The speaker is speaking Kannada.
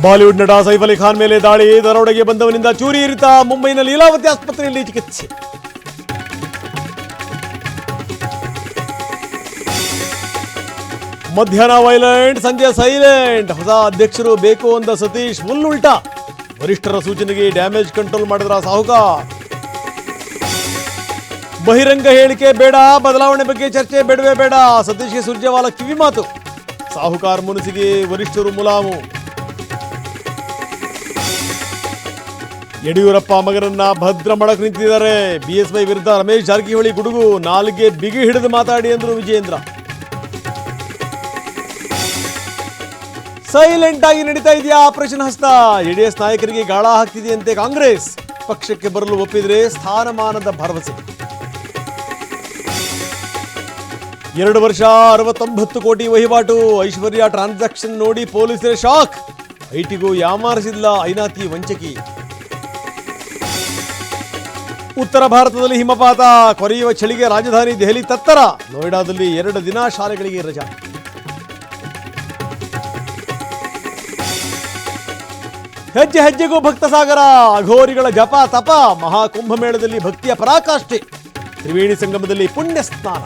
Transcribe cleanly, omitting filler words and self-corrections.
ಬಾಲಿವುಡ್ ನಟ ಸೈಫ್ ಅಲಿ ಖಾನ್ ಮೇಲೆ ದಾಳಿ, ದರೋಡೆಗೆ ಬಂದವನಿಂದ ಚೂರಿ ಇರಿತ, ಮುಂಬೈನ ಲೀಲಾವತಿ ಆಸ್ಪತ್ರೆಯಲ್ಲಿ ಚಿಕಿತ್ಸೆ. ಮಧ್ಯಾಹ್ನ ವೈಲೆಂಟ್, ಸಂಜೆ ಸೈಲೆಂಟ್. ಹೊಸ ಅಧ್ಯಕ್ಷರು ಬೇಕು ಅಂದ ಸತೀಶ್ ಫುಲ್ ಉಲ್ಟಾ. ವರಿಷ್ಠರ ಸೂಚನೆಗೆ ಡ್ಯಾಮೇಜ್ ಕಂಟ್ರೋಲ್ ಮಾಡಿದ್ರ ಸಾಹುಕಾರ್. ಬಹಿರಂಗ ಹೇಳಿಕೆ ಬೇಡ, ಬದಲಾವಣೆ ಬಗ್ಗೆ ಚರ್ಚೆ ಬೇಡವೇ ಬೇಡ. ಸತೀಶ್ಗೆ ಸುರ್ಜೇವಾಲಾ ಕಿವಿ ಮಾತು. ಸಾಹುಕಾರ್ ಮುನಿಸಿಗೆ ವರಿಷ್ಠರು ಮುಲಾಮು. ಯಡಿಯೂರಪ್ಪ ಮಗನನ್ನ ಭದ್ರ ಮಾಡಕ್ ನಿಂತಿದ್ದಾರೆ. ಬಿಎಸ್ವೈ ವಿರುದ್ಧ ರಮೇಶ್ ಜಾರಕಿಹೊಳಿ ಗುಡುಗು, ನಾಲಿಗೆ ಬಿಗಿ ಹಿಡಿದು ಮಾತಾಡಿ ಎಂದರು ವಿಜೇಂದ್ರ. ಸೈಲೆಂಟ್ ಆಗಿ ನಡೀತಾ ಇದೆಯಾ ಆಪರೇಷನ್ ಹಸ್ತ? ಜೆಡಿಎಸ್ ನಾಯಕರಿಗೆ ಗಾಳ ಹಾಕ್ತಿದೆಯಂತೆ ಕಾಂಗ್ರೆಸ್. ಪಕ್ಷಕ್ಕೆ ಬರಲು ಒಪ್ಪಿದ್ರೆ ಸ್ಥಾನಮಾನದ ಭರವಸೆ. 2 ವರ್ಷ 69 ಕೋಟಿ ವಹಿವಾಟು. ಐಶ್ವರ್ಯ ಟ್ರಾನ್ಸಾಕ್ಷನ್ ನೋಡಿ ಪೊಲೀಸರೇ ಶಾಕ್. ಐಟಿಗೂ ಯಾಮಾರಿಸಿಲ್ಲ ಐನಾತಿ ವಂಚಕಿ. ಉತ್ತರ ಭಾರತದಲ್ಲಿ ಹಿಮಪಾತ, ಕೊರೆಯುವ ಚಳಿಗೆ ರಾಜಧಾನಿ ದೆಹಲಿ ತತ್ತರ. ನೋಯ್ಡಾದಲ್ಲಿ 2 ದಿನ ಶಾಲೆಗಳಿಗೆ ರಜಾ. ಹೆಜ್ಜೆ ಹೆಜ್ಜೆಗೂ ಭಕ್ತ ಸಾಗರ, ಅಘೋರಿಗಳ ಜಪ ತಪ. ಮಹಾಕುಂಭಮೇಳದಲ್ಲಿ ಭಕ್ತಿಯ ಪರಾಕಾಷ್ಠೆ. ತ್ರಿವೇಣಿ ಸಂಗಮದಲ್ಲಿ ಪುಣ್ಯ ಸ್ನಾನ.